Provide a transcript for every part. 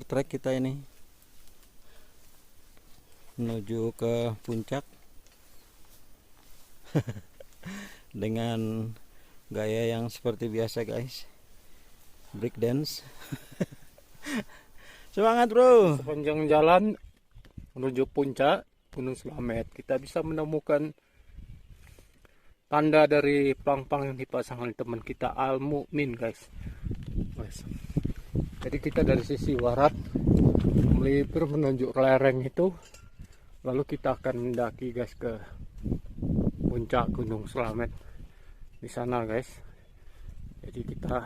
Trek kita ini menuju ke puncak dengan gaya yang seperti biasa guys, break dance. Semangat bro. Sepanjang jalan menuju puncak Gunung Slamet kita bisa menemukan tanda dari pelang-pelang yang dipasang oleh teman kita Al Mukmin guys. Jadi kita dari sisi barat melipir menunjuk lereng itu, lalu kita akan mendaki guys ke puncak Gunung Slamet di sana guys. Jadi kita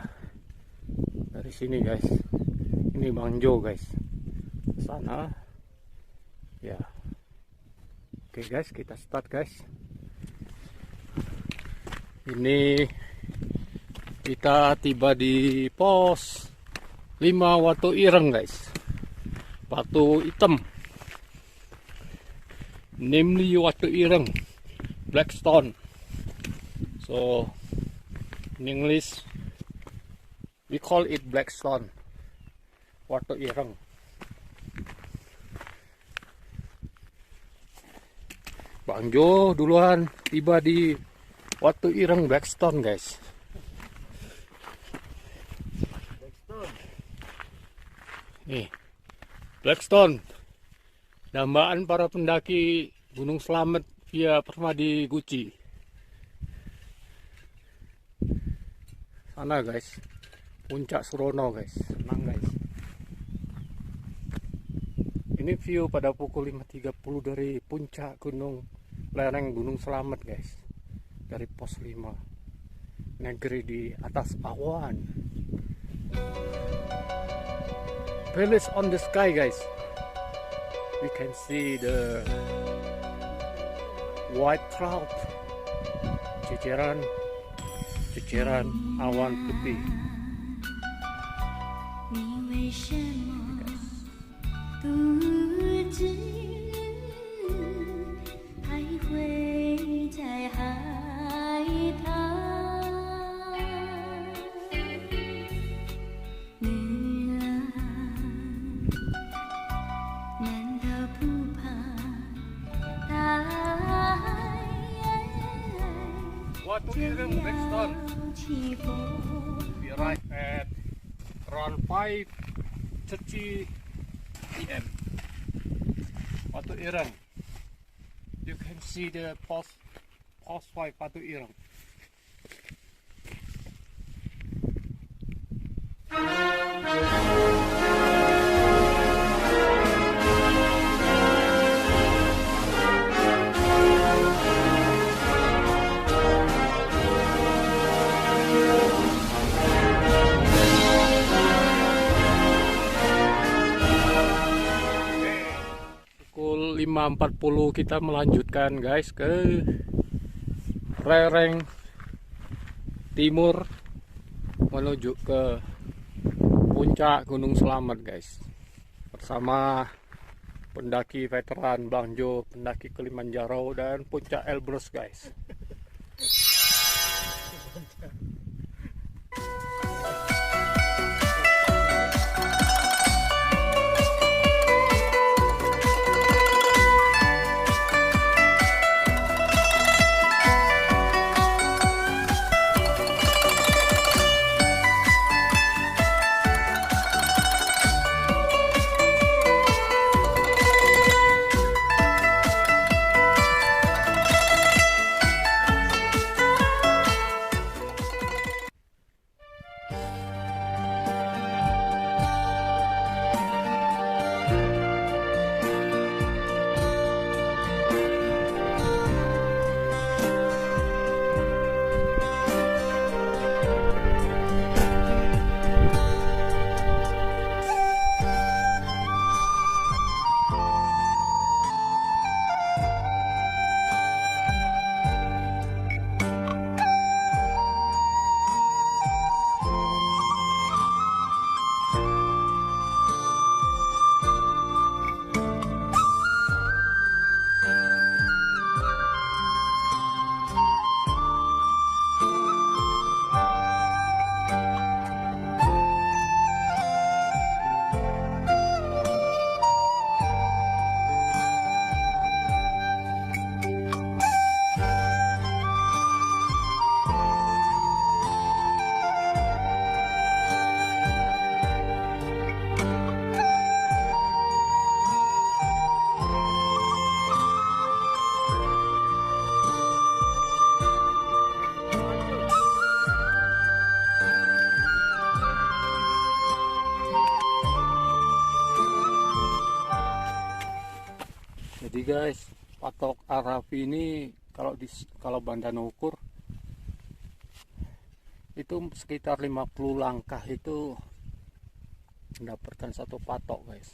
dari sini guys, ini Bang Jo guys, sana ya. Oke guys, kita start guys. Ini kita tiba di pos 5 Watu Ireng guys, batu hitam, namely Watu Ireng Blackstone. So in English we call it Blackstone, Watu Ireng. Bang Jo duluan tiba di Watu Ireng Blackstone guys. Nih, Blackstone, dambaan para pendaki Gunung Slamet via Permadi Guci. Sana guys, puncak Surono guys, tenang guys. Ini view pada pukul 5.30 dari puncak lereng Gunung Slamet guys, dari pos 5, negeri di atas awan. Village on the sky guys, we can see the white cloud, ceceran awan putih. Watu Ireng Blackstone. We arrived at around 5:30 p.m. Watu Ireng. You can see the post 5 Watu Ireng. Pukul 5.40 kita melanjutkan guys ke lereng timur menuju ke puncak Gunung Slamet guys, bersama pendaki veteran Bang Jo, pendaki Kilimanjaro dan puncak Elbrus guys. Jadi guys, patok Arafi ini kalau Bandana ukur itu sekitar 50 langkah itu mendapatkan satu patok guys.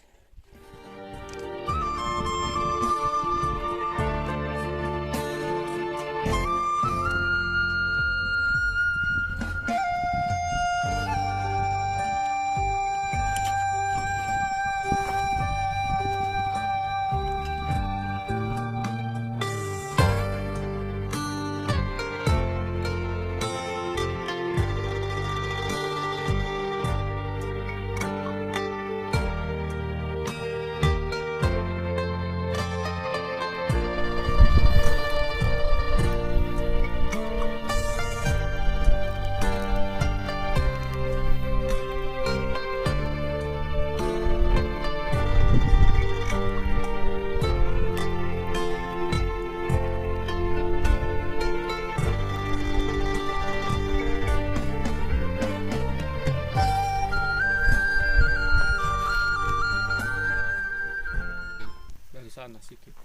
Sana sedikit.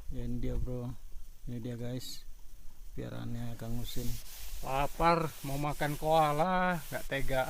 Ya, ini dia bro, ini dia guys piaraannya Kang Husin. Lapar mau makan koala, nggak tega.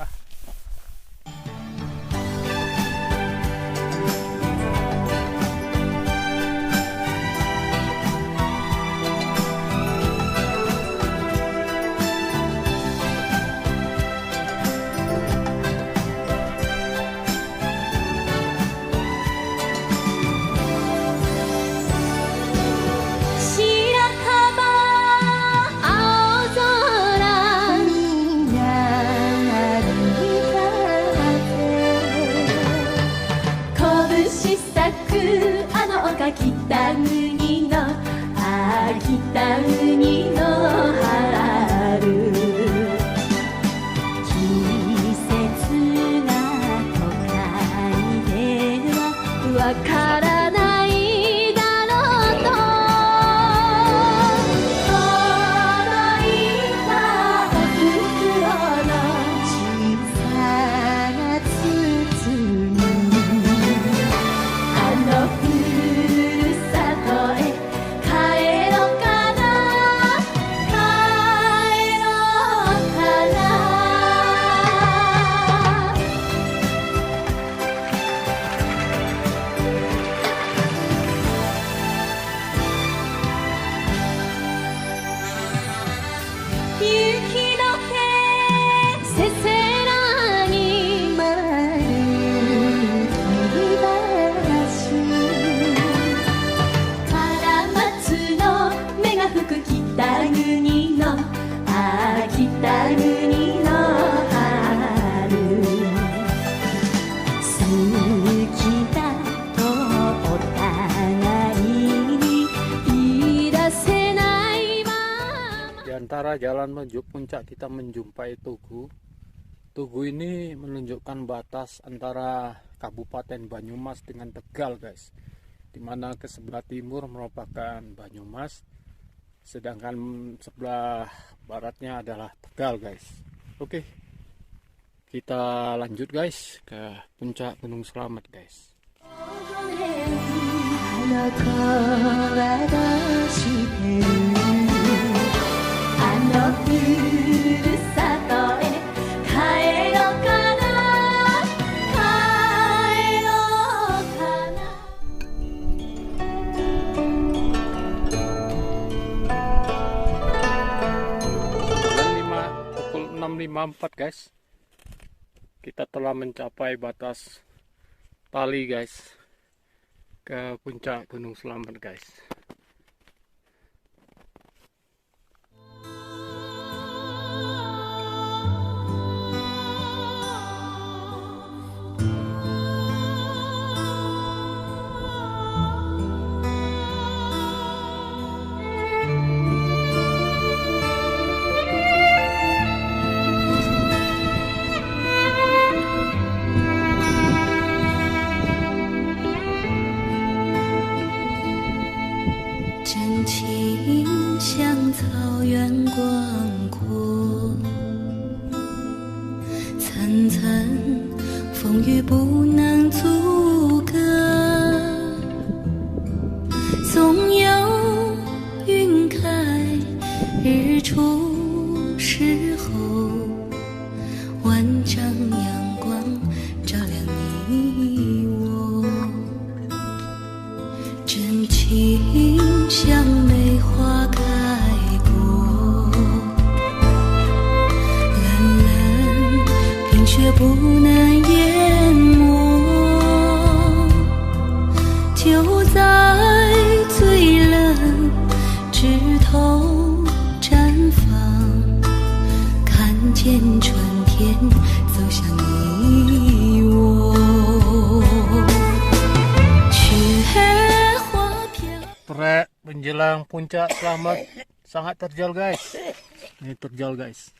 Antara jalan menuju puncak kita menjumpai Tugu. Tugu ini menunjukkan batas antara Kabupaten Banyumas dengan Tegal guys, dimana ke sebelah timur merupakan Banyumas, sedangkan sebelah baratnya adalah Tegal guys. Oke, kita lanjut guys ke puncak Gunung Slamet guys. Pukul 6.54 guys, kita telah mencapai batas tali guys ke puncak Gunung Slamet guys. 像梅花开过，冷冷冰雪不能淹没，就在最冷枝头绽放，看见春天走向你我。雪花飘。 Trek menjelang puncak selamat sangat terjal guys. Ini terjal guys.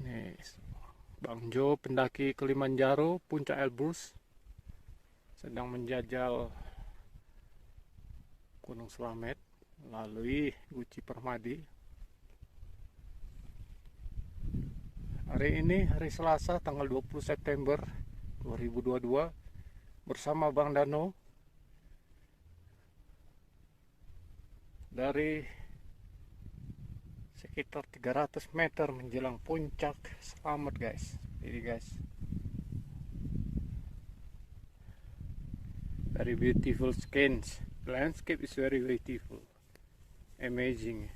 Nih, Bang Jo pendaki Kilimanjaro puncak Elbrus sedang menjajal Gunung Slamet melalui Guci Permadi. Hari ini hari Selasa tanggal 20 September 2022 bersama Bang Dano dari sekitar 300 meter menjelang puncak Slamet guys. Ini guys. Very beautiful skins. The landscape is very beautiful. Amazing.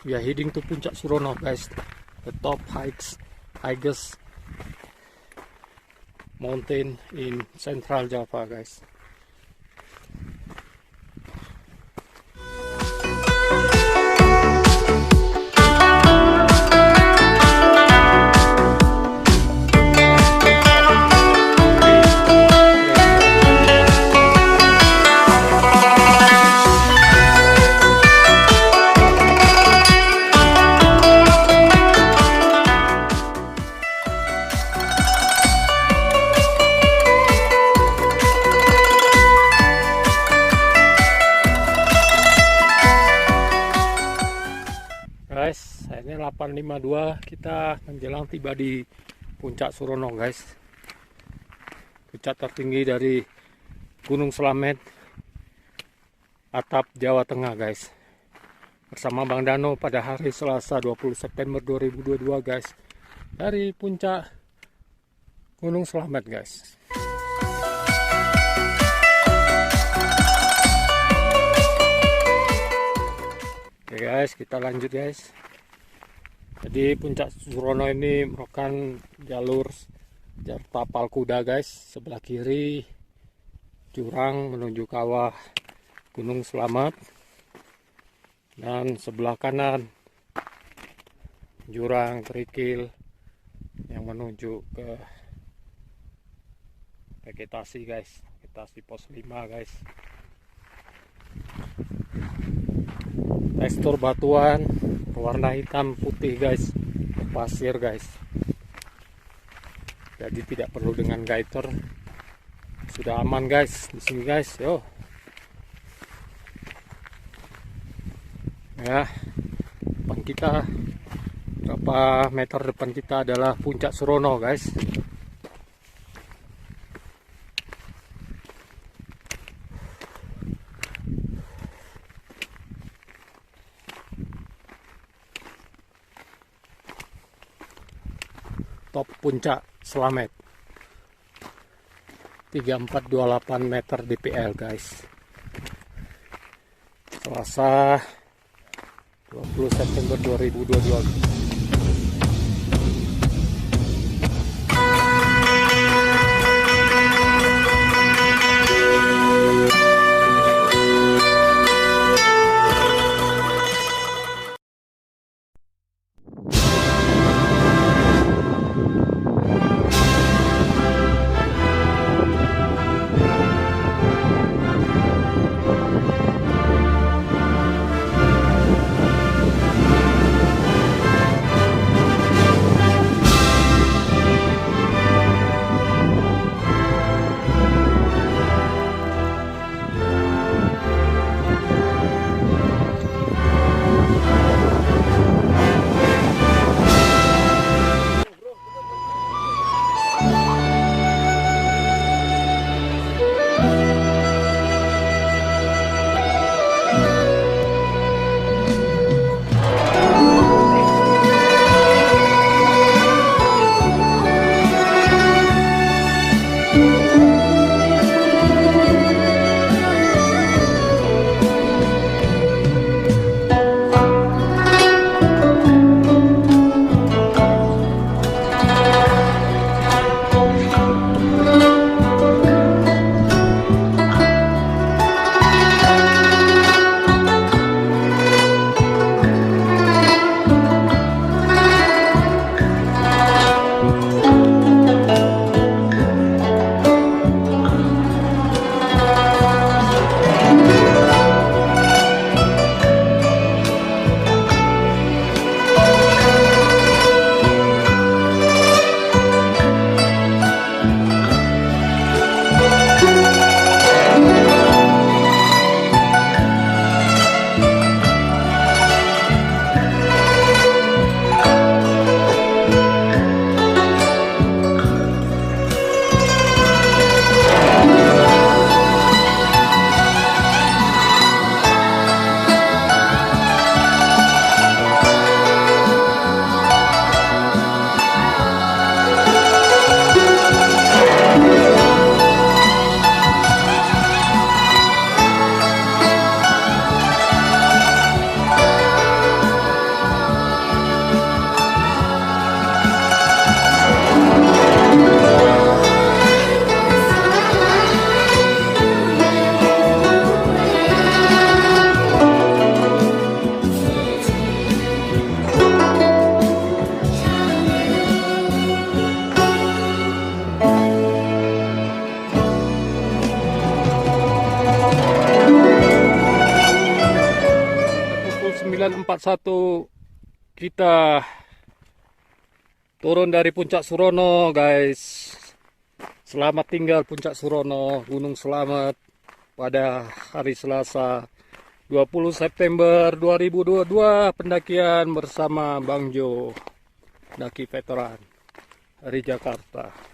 We are heading to Puncak Surono, guys. The top highest mountain in Central Java, guys. Guys, ini 852, kita menjelang tiba di Puncak Surono, guys. Puncak tertinggi dari Gunung Slamet, atap Jawa Tengah, guys. Bersama Bang Dano pada hari Selasa 20 September 2022, guys. Dari Puncak Gunung Slamet, guys. Oke guys, kita lanjut guys. Jadi Puncak Surono ini merupakan jalur tapal kuda, guys. Sebelah kiri jurang menuju kawah Gunung Slamet, dan sebelah kanan jurang kerikil yang menuju ke vegetasi, guys. Vegetasi pos 5, guys. Tekstur batuan berwarna hitam putih, guys, pasir, guys. Jadi tidak perlu dengan guider, sudah aman, guys, di sini, guys. Yo, ya, depan kita, berapa meter depan kita adalah Puncak Surono, guys. Top Puncak Slamet 3428 meter DPL, guys. Selasa 20 September 2022. 441 kita turun dari Puncak Surono, guys. Selamat tinggal Puncak Surono, Gunung Slamet pada hari Selasa 20 September 2022, pendakian bersama Bang Jo, daki veteran dari Jakarta.